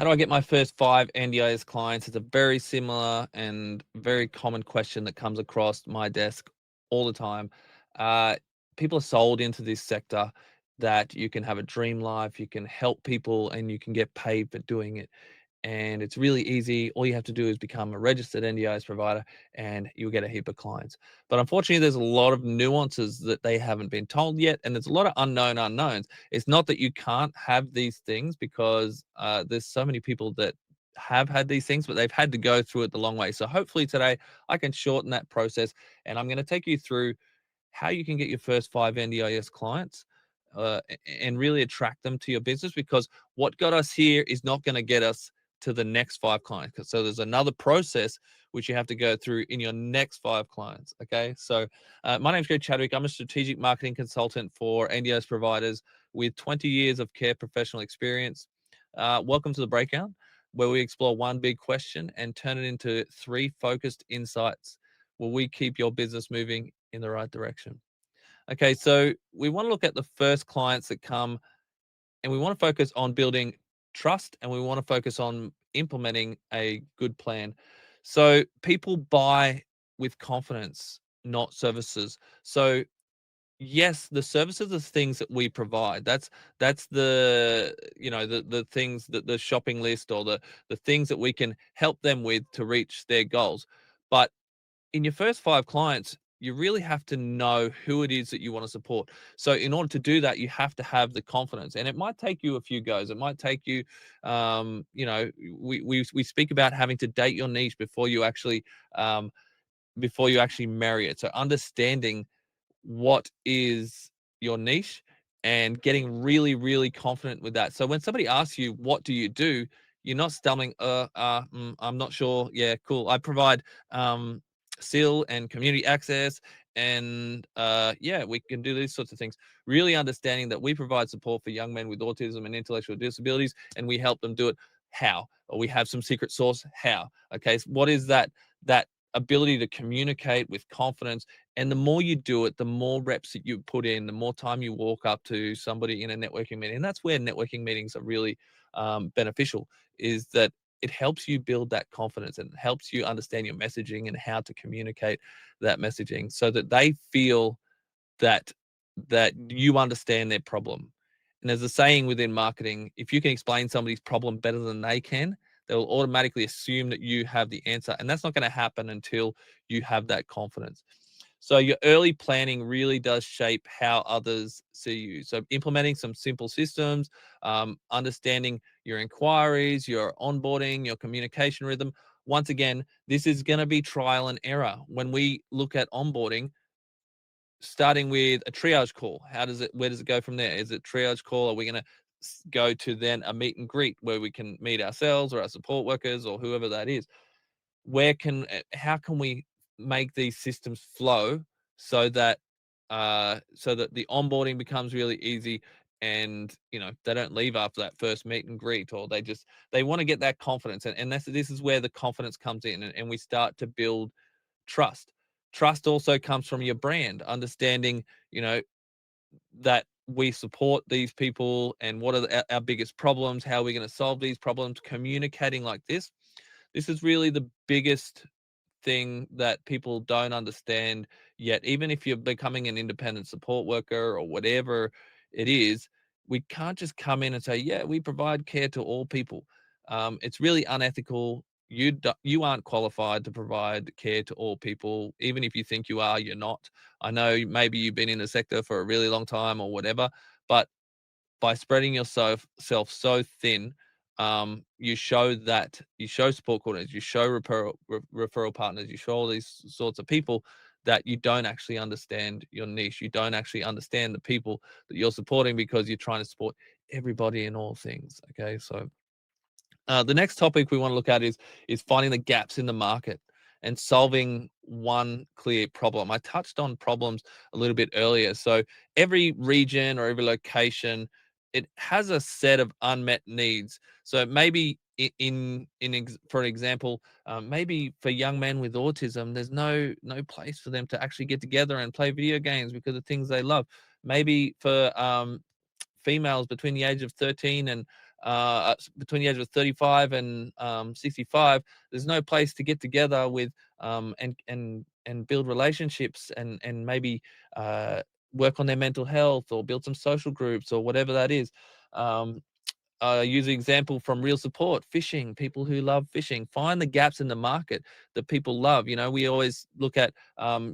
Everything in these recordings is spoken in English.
How do I get my first 5 NDIS clients? It's a very similar and very common question that comes across my desk all the time. Uh, People are sold into this sector that you can have a dream life, you can help people, and you can get paid for doing it, and it's really easy. All you have to do is become a registered NDIS provider and you'll get a heap of clients. But unfortunately, there's a lot of nuances that they haven't been told yet, and there's a lot of unknown unknowns. It's not that you can't have these things, because there's so many people that have had these things, but they've had to go through it the long way. So hopefully today I can shorten that process, and I'm going to take you through how you can get your first 5 NDIS clients, and really attract them to your business, because what got us here is not going to get us to the next 5 clients. So there's another process which you have to go through in your next 5 clients. Okay. So my name's Chadwick. I'm a strategic marketing consultant for NDIS providers with 20 years of care professional experience. Welcome to the Breakout, where we explore one big question and turn it into 3 focused insights where we keep your business moving in the right direction. Okay, so we want to look at the first clients that come, and we want to focus on building trust, and we want to focus on implementing a good plan. So people buy with confidence, not services. So yes, the services are things that we provide. That's the, the things that the shopping list, or the things that we can help them with to reach their goals. But in your first 5 clients, you really have to know who it is that you want to support. So in order to do that, you have to have the confidence, and it might take you a few goes. It might take you, we speak about having to date your niche um, before you actually marry it. So understanding what is your niche and getting really, really confident with that. So when somebody asks you, what do you do? You're not stumbling, I'm not sure. Yeah, cool. I provide SIL and community access. And yeah, we can do these sorts of things. Really understanding that we provide support for young men with autism and intellectual disabilities, and we help them do it. How? Or we have some secret sauce. How? Okay. So what is that ability to communicate with confidence? And the more you do it, the more reps that you put in, the more time you walk up to somebody in a networking meeting. And that's where networking meetings are really beneficial, is that it helps you build that confidence, and it helps you understand your messaging and how to communicate that messaging, so that they feel that you understand their problem. And there's a saying within marketing: if you can explain somebody's problem better than they can, they'll automatically assume that you have the answer. And that's not going to happen until you have that confidence. So your early planning really does shape how others see you. So implementing some simple systems, understanding your inquiries, your onboarding, your communication rhythm. Once again, this is going to be trial and error. When we look at onboarding, starting with a triage call, where does it go from there? Is it triage call? Are we going to go to then a meet and greet where we can meet ourselves or our support workers or whoever that is? How can we make these systems flow, so that the onboarding becomes really easy, and they don't leave after that first meet and greet, or they want to get that confidence. And this is where the confidence comes in, and we start to build trust. Trust also comes from your brand, understanding, that we support these people, and what are our biggest problems, how are we going to solve these problems, communicating like this. This is really the biggest thing that people don't understand yet. Even if you're becoming an independent support worker or whatever it is, we can't just come in and say, yeah, we provide care to all people. It's really unethical. You aren't qualified to provide care to all people. Even if you think you are, you're not. I know maybe you've been in the sector for a really long time or whatever, but by spreading yourself so thin, you show support coordinators, you show referral partners, you show all these sorts of people that you don't actually understand your niche. You don't actually understand the people that you're supporting, because you're trying to support everybody in all things. Okay, so the next topic we want to look at is finding the gaps in the market and solving one clear problem. I touched on problems a little bit earlier. So every region or every location, it has a set of unmet needs. So maybe for example, maybe for young men with autism, there's no place for them to actually get together and play video games because of things they love. Maybe for females between the age of 13 and between the age of 35 and 65, there's no place to get together with and build relationships and maybe work on their mental health or build some social groups or whatever that is. Um, use an example from real support, fishing, people who love fishing. Find the gaps in the market that people love. We always look at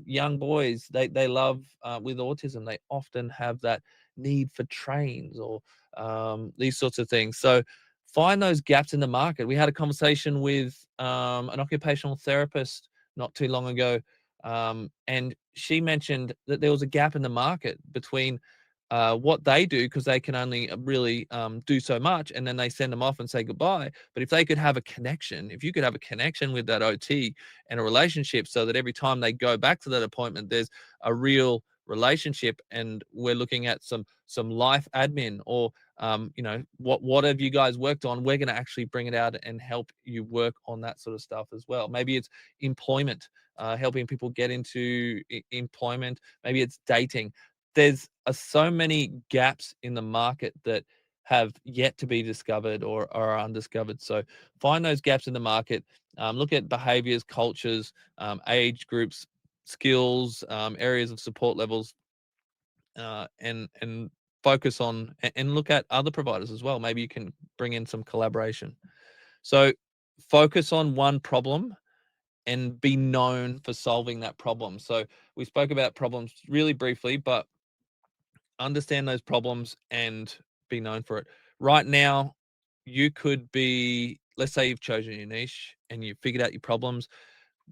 young boys, they love with autism, they often have that need for trains or these sorts of things. So find those gaps in the market. We had a conversation with an occupational therapist not too long ago, and she mentioned that there was a gap in the market between what they do, because they can only really do so much, and then they send them off and say goodbye. But if they could have a connection, if you could have a connection with that OT and a relationship, so that every time they go back to that appointment, there's a real relationship, and we're looking at some life admin, or what have you guys worked on? We're going to actually bring it out and help you work on that sort of stuff as well. Maybe it's employment, helping people get into employment. Maybe it's dating. There's so many gaps in the market that have yet to be discovered or are undiscovered. So find those gaps in the market. Look at behaviors, cultures, age groups, skills, areas of support levels, and focus on and look at other providers as well. Maybe you can bring in some collaboration. So focus on one problem and be known for solving that problem. So we spoke about problems really briefly, but understand those problems and be known for it. Right now, you could be, let's say you've chosen your niche and you've figured out your problems,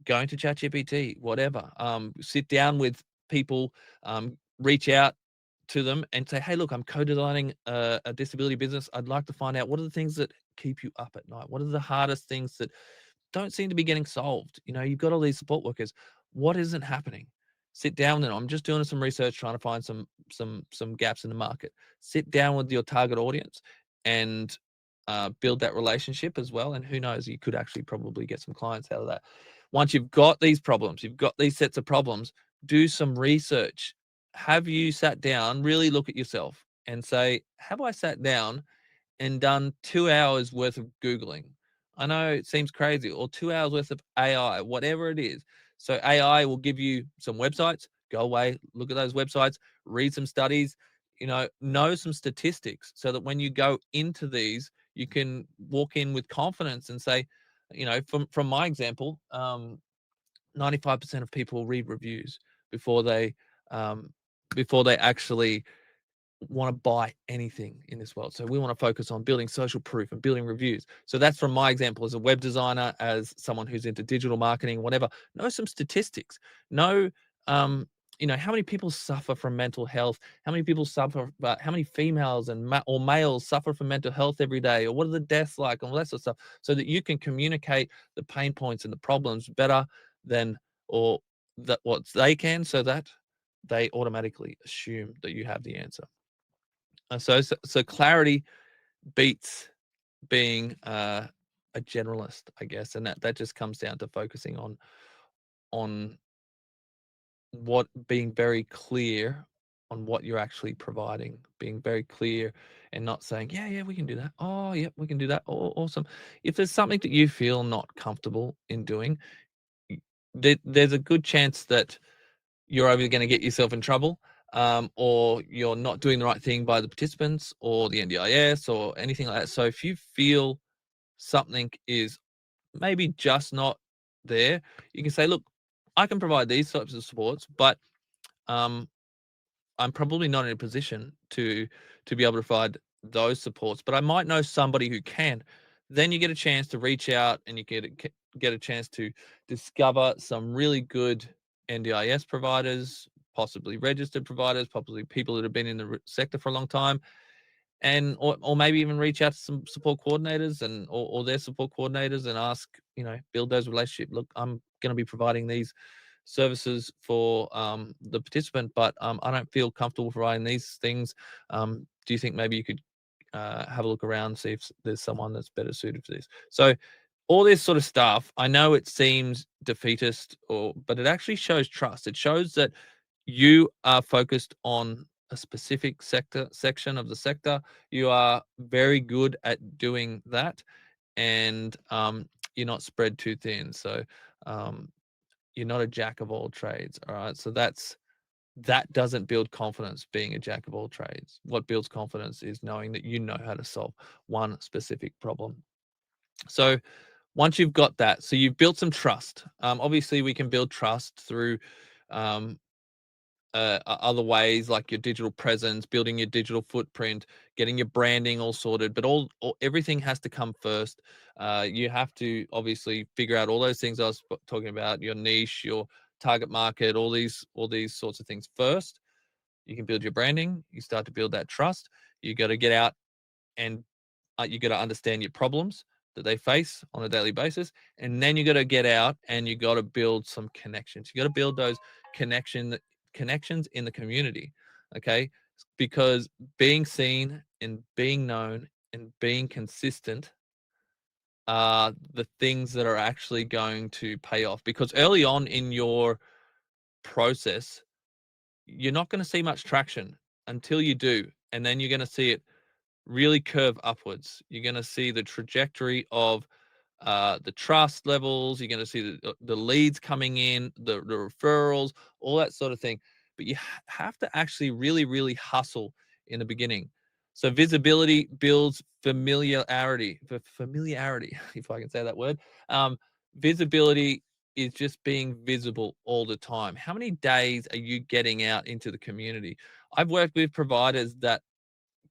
going to ChatGPT, whatever. Sit down with people, reach out to them and say, hey, look, I'm co-designing a disability business. I'd like to find out, what are the things that keep you up at night? What are the hardest things that don't seem to be getting solved? You've got all these support workers. What isn't happening? Sit down with them. I'm just doing some research, trying to find some gaps in the market. Sit down with your target audience and build that relationship as well. And who knows, you could actually probably get some clients out of that. Once you've got these problems, you've got these sets of problems, do some research. Have you sat down, really look at yourself and say, have I sat down and done 2 hours worth of Googling? I know it seems crazy, or 2 hours worth of AI, whatever it is. So AI will give you some websites, go away, look at those websites, read some studies, know some statistics, so that when you go into these, you can walk in with confidence and say, from my example, 95% of people read reviews before they um, actually want to buy anything in this world. So we want to focus on building social proof and building reviews. So that's from my example as a web designer, as someone who's into digital marketing, whatever. Know some statistics. Know, how many people suffer from mental health? How many people suffer? How many females or males suffer from mental health every day? Or what are the deaths like? And all that sort of stuff, so that you can communicate the pain points and the problems better than or that what they can, so that they automatically assume that you have the answer. So clarity beats being a generalist, I guess, and that just comes down to focusing on what being very clear on what you're actually providing, being very clear and not saying, yeah, we can do that. Oh, yeah, we can do that. Oh, awesome. If there's something that you feel not comfortable in doing, there's a good chance that you're either going to get yourself in trouble, or you're not doing the right thing by the participants or the NDIS or anything like that. So if you feel something is maybe just not there, you can say, look, I can provide these types of supports, but um, I'm probably not in a position to be able to provide those supports, but I might know somebody who can. Then you get a chance to reach out and you get a chance to discover some really good NDIS providers, possibly registered providers, possibly people that have been in the sector for a long time, and or maybe even reach out to some support coordinators or their support coordinators and ask, build those relationships. Look, I'm going to be providing these services for the participant, but I don't feel comfortable providing these things. Do you think maybe you could have a look around, see if there's someone that's better suited for this? So all this sort of stuff, I know it seems defeatist, but it actually shows trust. It shows that you are focused on a specific section of the sector, you are very good at doing that, and you're not spread too thin. So um, you're not a jack of all trades. All right. So that doesn't build confidence, being a jack of all trades. What builds confidence is knowing that you know how to solve one specific problem. So once you've got that, so you've built some trust. Obviously, we can build trust through um, other ways, like your digital presence, building your digital footprint, getting your branding all sorted. But everything has to come first. You have to obviously figure out all those things I was talking about: your niche, your target market, all these sorts of things first. You can build your branding. You start to build that trust. You got to get out and you got to understand your problems that they face on a daily basis, and then you got to get out and you got to build some connections. You got to build those connections in the community, okay? Because being seen and being known and being consistent are the things that are actually going to pay off. Because early on in your process, you're not going to see much traction until you do, and then you're going to see it really curve upwards. You're going to see the trajectory of the trust levels. You're going to see the leads coming in, the referrals, all that sort of thing. But you have to actually really, really hustle in the beginning. So visibility builds familiarity. Familiarity, if I can say that word. Visibility is just being visible all the time. How many days are you getting out into the community? I've worked with providers that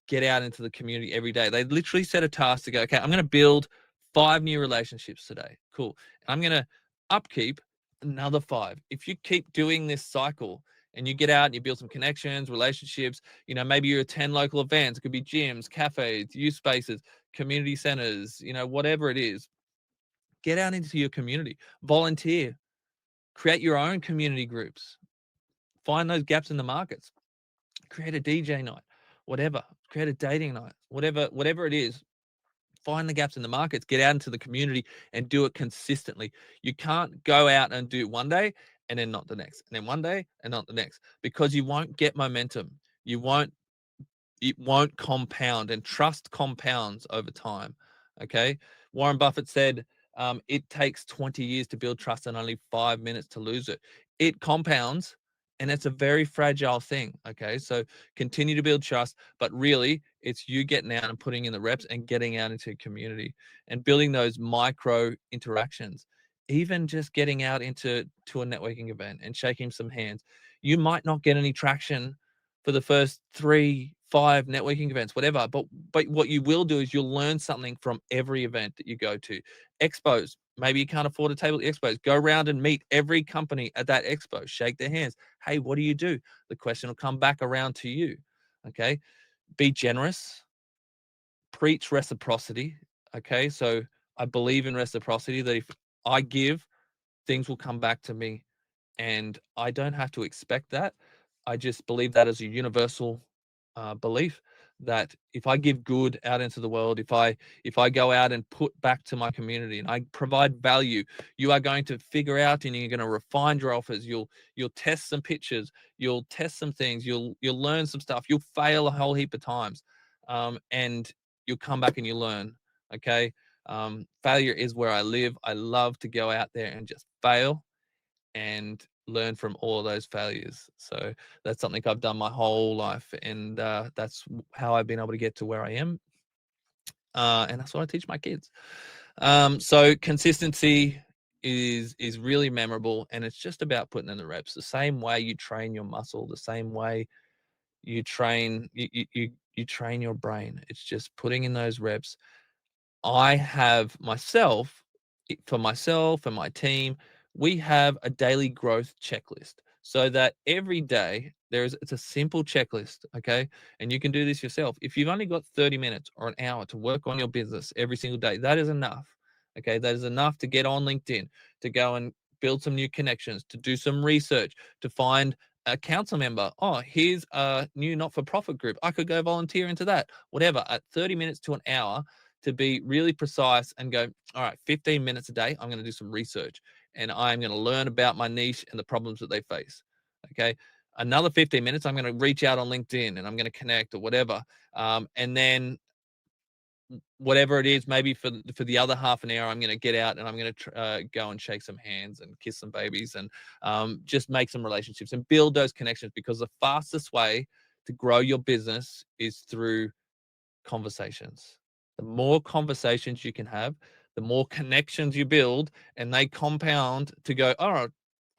get out into the community every day. They literally set a task to go, okay, I'm going to build 5 new relationships today. Cool. I'm going to upkeep another 5. If you keep doing this cycle and you get out and you build some connections, relationships, maybe you attend local events. It could be gyms, cafes, youth spaces, community centers, whatever it is. Get out into your community, volunteer, create your own community groups, find those gaps in the markets, create a DJ night, whatever, create a dating night, whatever it is. Find the gaps in the markets, get out into the community and do it consistently. You can't go out and do it one day and then not the next, and then one day and not the next, because you won't get momentum. You won't It won't compound, and trust compounds over time. Okay. Warren Buffett said, it takes 20 years to build trust and only 5 minutes to lose it. It compounds, and it's a very fragile thing. Okay. So continue to build trust, but really it's you getting out and putting in the reps and getting out into community and building those micro interactions. Even just getting out to a networking event and shaking some hands. You might not get any traction for the first 3, 5 networking events, whatever. But what you will do is you'll learn something from every event that you go to. Expos, maybe you can't afford a table at expos. Go around and meet every company at that expo. Shake their hands. Hey, what do you do? The question will come back around to you. Okay. Be generous. Preach reciprocity. Okay. So I believe in reciprocity, that if I give, things will come back to me, and I don't have to expect that. I just believe that as a universal belief, that if I give good out into the world, if I go out and put back to my community and I provide value, you are going to figure out and you're going to refine your offers. You'll test some pitches, you'll test some things, you'll learn some stuff, you'll fail a whole heap of times, and you'll come back and you learn. Okay. Failure is where I live. I love to go out there and just fail and learn from all of those failures. So that's something I've done my whole life, and that's how I've been able to get to where I am. And that's what I teach my kids. So consistency is really memorable, and it's just about putting in the reps. The same way you train your muscle, the same way you train your brain. It's just putting in those reps. I have for myself and my team, we have a daily growth checklist, so that every day it's a simple checklist. Okay. And you can do this yourself. If you've only got 30 minutes or an hour to work on your business every single day, that is enough. Okay. That is enough to get on LinkedIn, to go and build some new connections, to do some research, to find a council member. Oh, here's a new not-for-profit group. I could go volunteer into that, whatever, at 30 minutes to an hour, to be really precise and go, all right, 15 minutes a day, I'm going to do some research and I'm going to learn about my niche and the problems that they face. Okay. another 15 minutes, I'm going to reach out on LinkedIn and I'm going to connect or whatever. And then whatever it is, maybe for the other half an hour, I'm going to get out and I'm going to go and shake some hands and kiss some babies and just make some relationships and build those connections, because the fastest way to grow your business is through conversations. The more conversations you can have, the more connections you build, and they compound to go, all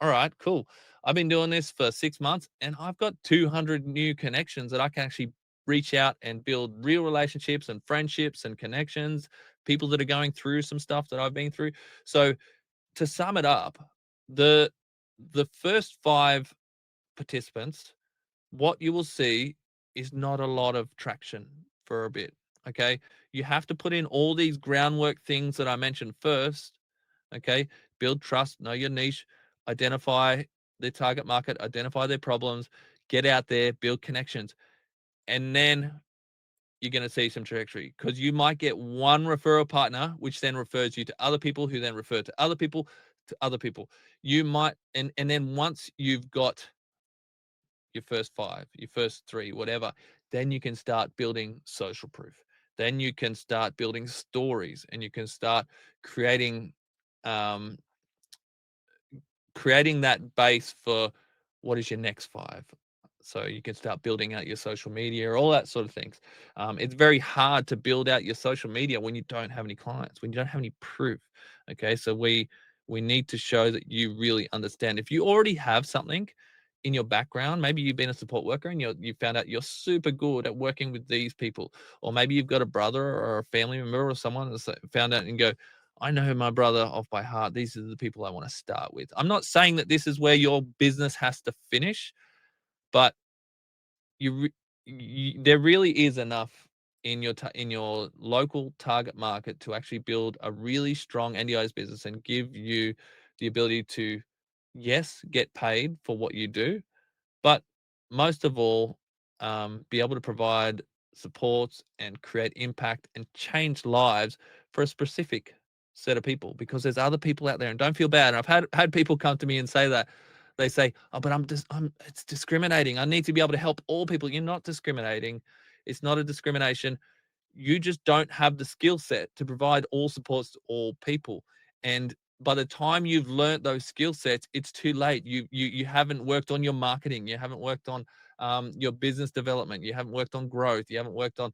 right, cool. I've been doing this for 6 months and I've got 200 new connections that I can actually reach out and build real relationships and friendships and connections, people that are going through some stuff that I've been through. So to sum it up, the the first 5 participants, what you will see is not a lot of traction for a bit. Okay. You have to put in all these groundwork things that I mentioned first. Okay. Build trust, know your niche, identify the target market, identify their problems, get out there, build connections. And then you're going to see some trajectory, because you might get one referral partner, which then refers you to other people who then refer to other people to other people. You might, and then once you've got your first 5, your first 3, whatever, then you can start building social proof. Then you can start building stories, and you can start creating um, creating that base for what is your next 5. So you can start building out your social media, all that sort of things. It's very hard to build out your social media when you don't have any clients, when you don't have any proof. Okay, so we need to show that you really understand. If you already have something in your background, maybe you've been a support worker and you found out you're super good at working with these people, or maybe you've got a brother or a family member or someone that's found out and go, I know my brother off by heart. These are the people I want to start with. I'm not saying that this is where your business has to finish, but there really is enough in in your local target market to actually build a really strong NDIS business and give you the ability to, yes, get paid for what you do, but most of all, be able to provide supports and create impact and change lives for a specific set of people, because there's other people out there. And don't feel bad. And I've had people come to me and say that. They say, oh, but it's discriminating. I need to be able to help all people. You're not discriminating. It's not a discrimination. You just don't have the skill set to provide all supports to all people. And by the time you've learned those skill sets, it's too late. You haven't worked on your marketing. You haven't worked on your business development. You haven't worked on growth. You haven't worked on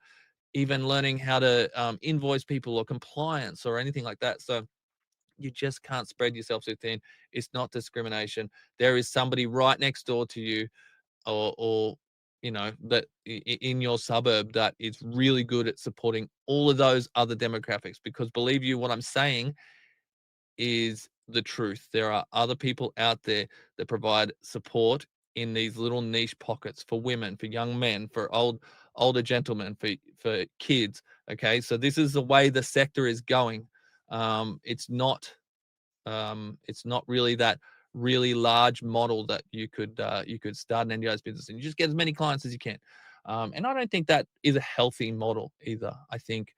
even learning how to invoice people or compliance or anything like that. So you just can't spread yourself too thin. It's not discrimination. There is somebody right next door to you, or that in your suburb that is really good at supporting all of those other demographics. Because believe you, what I'm saying is the truth. There are other people out there that provide support in these little niche pockets for women, for young men, for older gentlemen, for kids. Okay, so this is the way the sector is going. It's not really that really large model that you could start an NDIS business and you just get as many clients as you can. And I don't think that is a healthy model either. I think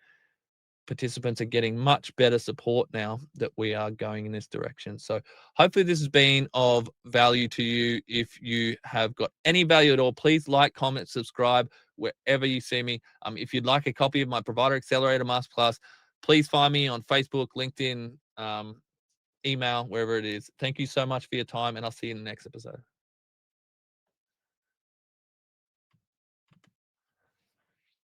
participants are getting much better support now that we are going in this direction. So hopefully this has been of value to you. If you have got any value at all, please like, comment, subscribe wherever you see me. If you'd like a copy of my Provider Accelerator Masterclass, please find me on Facebook, LinkedIn, email, wherever it is. Thank you so much for your time, and I'll see you in the next episode.